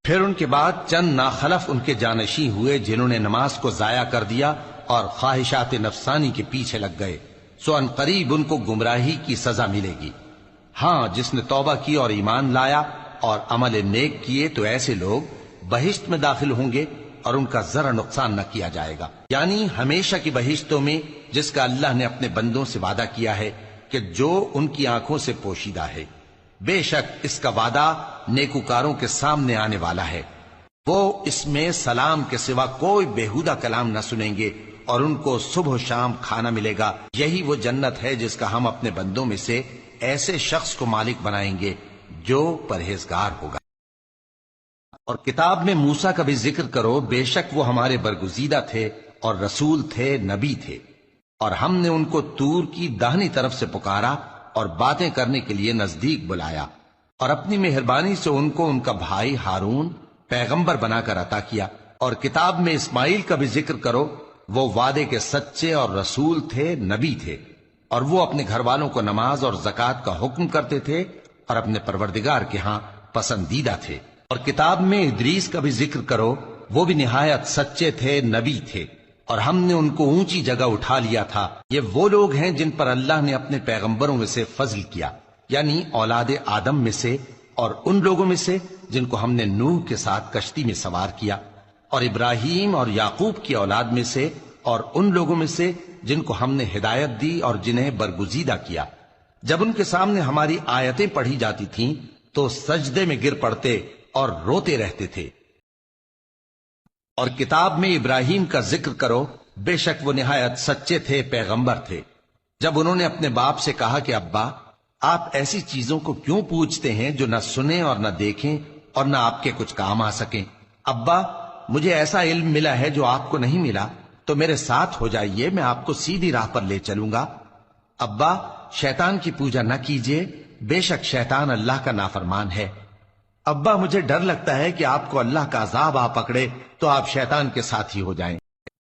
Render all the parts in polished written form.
پھر ان کے بعد چند ناخلف ان کے جانشین ہوئے جنہوں نے نماز کو ضائع کر دیا اور خواہشات نفسانی کے پیچھے لگ گئے، سو ان قریب ان کو گمراہی کی سزا ملے گی۔ ہاں، جس نے توبہ کی اور ایمان لایا اور عمل نیک کیے تو ایسے لوگ بہشت میں داخل ہوں گے اور ان کا ذرا نقصان نہ کیا جائے گا، یعنی ہمیشہ کی بہشتوں میں جس کا اللہ نے اپنے بندوں سے وعدہ کیا ہے کہ جو ان کی آنکھوں سے پوشیدہ ہے۔ بے شک اس کا وعدہ نیکوکاروں کے سامنے آنے والا ہے، وہ اس میں سلام کے سوا کوئی بیہودہ کلام نہ سنیں گے اور ان کو صبح و شام کھانا ملے گا۔ یہی وہ جنت ہے جس کا ہم اپنے بندوں میں سے ایسے شخص کو مالک بنائیں گے جو پرہیزگار ہوگا۔ اور کتاب میں موسیٰ کا بھی ذکر کرو، بے شک وہ ہمارے برگزیدہ تھے اور رسول تھے، نبی تھے، اور ہم نے ان کو طور کی داہنی طرف سے پکارا اور باتیں کرنے کے لیے نزدیک بلایا، اور اپنی مہربانی سے ان کو ان کا بھائی ہارون پیغمبر بنا کر عطا کیا۔ اور کتاب میں اسماعیل کا بھی ذکر کرو، وہ وعدے کے سچے اور رسول تھے، نبی تھے، اور وہ اپنے گھر والوں کو نماز اور زکوٰۃ کا حکم کرتے تھے اور اپنے پروردگار کے ہاں پسندیدہ تھے۔ اور کتاب میں ادریس کا بھی ذکر کرو، وہ بھی نہایت سچے تھے، نبی تھے، اور ہم نے ان کو اونچی جگہ اٹھا لیا تھا۔ یہ وہ لوگ ہیں جن پر اللہ نے اپنے پیغمبروں میں سے فضل کیا، یعنی اولاد آدم میں سے، اور ان لوگوں میں سے جن کو ہم نے نوح کے ساتھ کشتی میں سوار کیا، اور ابراہیم اور یعقوب کی اولاد میں سے، اور ان لوگوں میں سے جن کو ہم نے ہدایت دی اور جنہیں برگزیدہ کیا۔ جب ان کے سامنے ہماری آیتیں پڑھی جاتی تھیں تو سجدے میں گر پڑتے اور روتے رہتے تھے۔ اور کتاب میں ابراہیم کا ذکر کرو، بے شک وہ نہایت سچے تھے، پیغمبر تھے۔ جب انہوں نے اپنے باپ سے کہا کہ ابا، آپ ایسی چیزوں کو کیوں پوچھتے ہیں جو نہ سنیں اور نہ دیکھیں اور نہ آپ کے کچھ کام آ سکیں؟ ابا، مجھے ایسا علم ملا ہے جو آپ کو نہیں ملا، تو میرے ساتھ ہو جائیے، میں آپ کو سیدھی راہ پر لے چلوں گا۔ ابا، شیطان کی پوجا نہ کیجیے، بے شک شیطان اللہ کا نافرمان ہے۔ ابا، مجھے ڈر لگتا ہے کہ آپ کو اللہ کا عذاب آ پکڑے تو آپ شیطان کے ساتھی ہو جائیں۔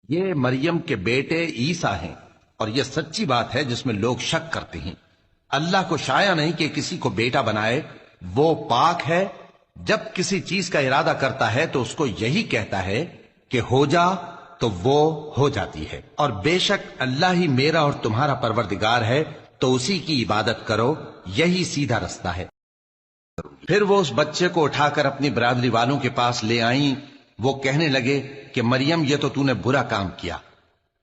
یہ مریم کے بیٹے عیسیٰ ہیں، اور یہ سچی بات ہے جس میں لوگ شک کرتے ہیں۔ اللہ کو شایع نہیں کہ کسی کو بیٹا بنائے، وہ پاک ہے۔ جب کسی چیز کا ارادہ کرتا ہے تو اس کو یہی کہتا ہے کہ ہو جا، تو وہ ہو جاتی ہے۔ اور بے شک اللہ ہی میرا اور تمہارا پروردگار ہے، تو اسی کی عبادت کرو، یہی سیدھا رستہ ہے۔ پھر وہ اس بچے کو اٹھا کر اپنی برادری والوں کے پاس لے آئیں۔ وہ کہنے لگے کہ مریم، یہ تو نے برا کام کیا۔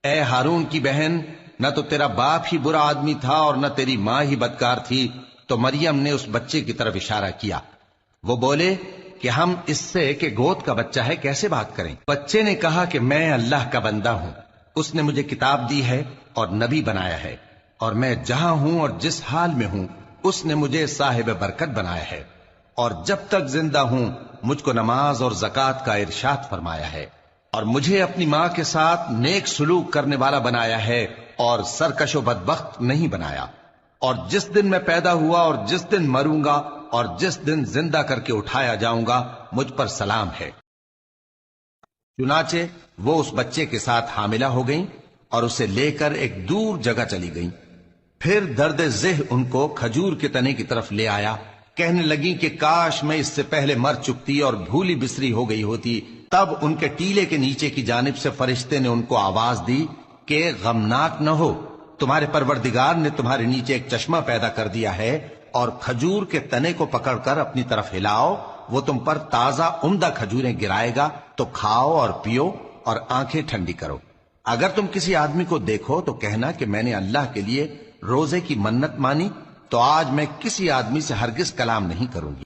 اے ہارون کی بہن، نہ تو تیرا باپ ہی برا آدمی تھا اور نہ تیری ماں ہی بدکار تھی۔ تو مریم نے اس بچے کی طرف اشارہ کیا۔ وہ بولے کہ ہم اس سے کہ گود کا بچہ ہے کیسے بات کریں؟ بچے نے کہا کہ میں اللہ کا بندہ ہوں، اس نے مجھے کتاب دی ہے اور نبی بنایا ہے، اور میں جہاں ہوں اور جس حال میں ہوں اس نے مجھے صاحب برکت بنایا ہے، اور جب تک زندہ ہوں مجھ کو نماز اور زکوٰۃ کا ارشاد فرمایا ہے، اور مجھے اپنی ماں کے ساتھ نیک سلوک کرنے والا بنایا ہے اور سرکش و بدبخت نہیں بنایا، اور جس دن میں پیدا ہوا اور جس دن مروں گا اور جس دن زندہ کر کے اٹھایا جاؤں گا مجھ پر سلام ہے۔ چنانچہ وہ اس بچے کے ساتھ حاملہ ہو گئیں اور اسے لے کر ایک دور جگہ چلی گئیں۔ پھر درد ذہ ان کو کھجور کے تنے کی طرف لے آیا، کہنے لگی کہ کاش میں اس سے پہلے مر چکتی اور بھولی بسری ہو گئی ہوتی۔ تب ان کے ٹیلے کے نیچے کی جانب سے فرشتے نے ان کو آواز دی کہ غمناک نہ ہو، تمہارے پروردگار نے تمہارے نیچے ایک چشمہ پیدا کر دیا ہے، اور کھجور کے تنے کو پکڑ کر اپنی طرف ہلاؤ، وہ تم پر تازہ عمدہ کھجوریں گرائے گا، تو کھاؤ اور پیو اور آنکھیں ٹھنڈی کرو۔ اگر تم کسی آدمی کو دیکھو تو کہنا کہ میں نے اللہ کے لیے روزے کی منت مانی، تو آج میں کسی آدمی سے ہرگز کلام نہیں کروں گی۔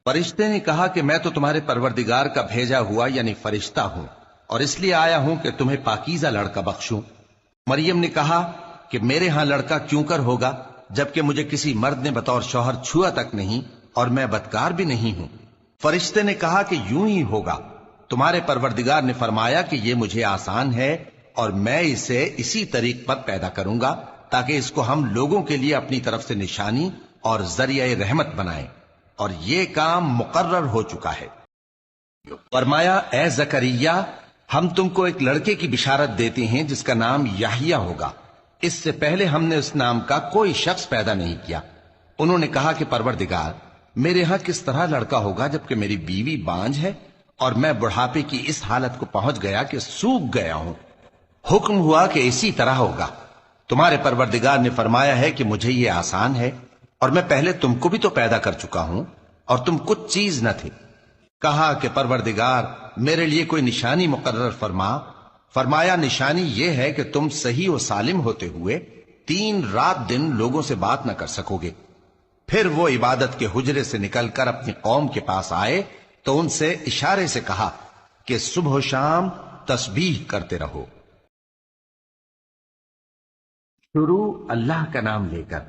فرشتے نے کہا کہ میں تو تمہارے پروردگار کا بھیجا ہوا یعنی فرشتہ ہوں، اور اس لیے آیا ہوں کہ تمہیں پاکیزہ لڑکا بخشوں۔ مریم نے کہا کہ میرے ہاں لڑکا کیوں کر ہوگا، جبکہ مجھے کسی مرد نے بطور شوہر چھوا تک نہیں اور میں بدکار بھی نہیں ہوں۔ فرشتے نے کہا کہ یوں ہی ہوگا، تمہارے پروردگار نے فرمایا کہ یہ مجھے آسان ہے اور میں اسے اسی طریق پر پیدا کروں گا تاکہ اس کو ہم لوگوں کے لیے اپنی طرف سے نشانی اور ذریعہ رحمت بنائیں، اور یہ کام مقرر ہو چکا ہے۔ فرمایا اے زکریا، ہم تم کو ایک لڑکے کی بشارت دیتے ہیں جس کا نام یحییٰ ہوگا، اس سے پہلے ہم نے اس نام کا کوئی شخص پیدا نہیں کیا۔ انہوں نے کہا کہ پروردگار، میرے ہاں کس طرح لڑکا ہوگا جبکہ میری بیوی بانجھ ہے اور میں بڑھاپے کی اس حالت کو پہنچ گیا کہ سوکھ گیا ہوں؟ حکم ہوا کہ اسی طرح ہوگا۔ تمہارے پروردگار نے فرمایا ہے کہ مجھے یہ آسان ہے، اور میں پہلے تم کو بھی تو پیدا کر چکا ہوں اور تم کچھ چیز نہ تھے۔ کہا کہ پروردگار میرے لیے کوئی نشانی مقرر فرما۔ فرمایا نشانی یہ ہے کہ تم صحیح و سالم ہوتے ہوئے 3 رات دن لوگوں سے بات نہ کر سکو گے۔ پھر وہ عبادت کے حجرے سے نکل کر اپنی قوم کے پاس آئے تو ان سے اشارے سے کہا کہ صبح و شام تسبیح کرتے رہو۔ شروع اللہ کا نام لے کر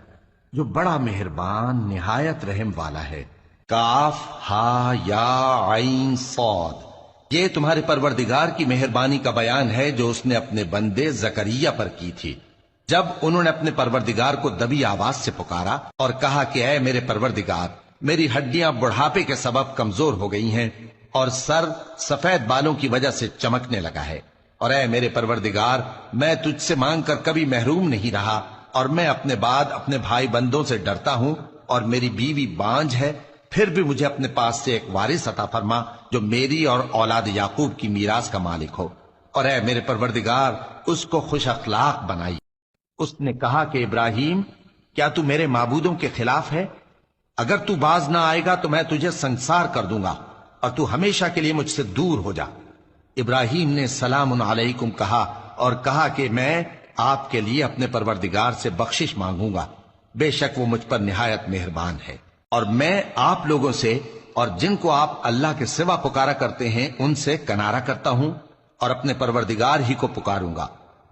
جو بڑا مہربان نہایت رحم والا ہے۔ کاف ہا یا عین صاد، یہ تمہارے پروردگار کی مہربانی کا بیان ہے جو اس نے اپنے بندے زکریا پر کی تھی، جب انہوں نے اپنے پروردگار کو دبی آواز سے پکارا اور کہا کہ اے میرے پروردگار، میری ہڈیاں بڑھاپے کے سبب کمزور ہو گئی ہیں اور سر سفید بالوں کی وجہ سے چمکنے لگا ہے، اور اے میرے پروردگار، میں تجھ سے مانگ کر کبھی محروم نہیں رہا، اور میں اپنے بعد اپنے بھائی بندوں سے ڈرتا ہوں، اور میری بیوی بانجھ ہے، پھر بھی مجھے اپنے پاس سے ایک وارث عطا فرما جو میری اور اولاد یعقوب کی میراث کا مالک ہو، اور اے میرے پروردگار اس کو خوش اخلاق بنائی۔ اس نے کہا کہ ابراہیم، کیا تو میرے معبودوں کے خلاف ہے؟ اگر تو باز نہ آئے گا تو میں تجھے سنسار کر دوں گا اور تو ہمیشہ کے لیے مجھ سے دور ہو جا۔ ابراہیم نے سلام علیکم کہا اور کہا کہ میں آپ کے لیے اپنے پروردگار سے بخشش مانگوں گا، بے شک وہ مجھ پر نہایت مہربان ہے، اور میں آپ لوگوں سے اور جن کو آپ اللہ کے سوا پکارا کرتے ہیں ان سے کنارہ کرتا ہوں اور اپنے پروردگار ہی کو پکاروں گا۔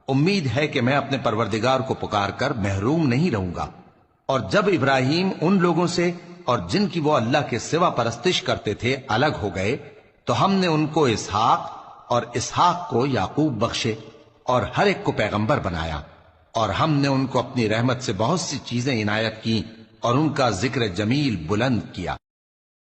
امید ہے کہ میں اپنے پروردگار کو پکار کر محروم نہیں رہوں گا۔ اور جب ابراہیم ان لوگوں سے اور جن کی وہ اللہ کے سوا پرستش کرتے تھے الگ ہو گئے تو ہم نے ان کو اسحاق اور اسحاق کو یعقوب بخشے اور ہر ایک کو پیغمبر بنایا، اور ہم نے ان کو اپنی رحمت سے بہت سی چیزیں عنایت کی اور ان کا ذکر جمیل بلند کیا۔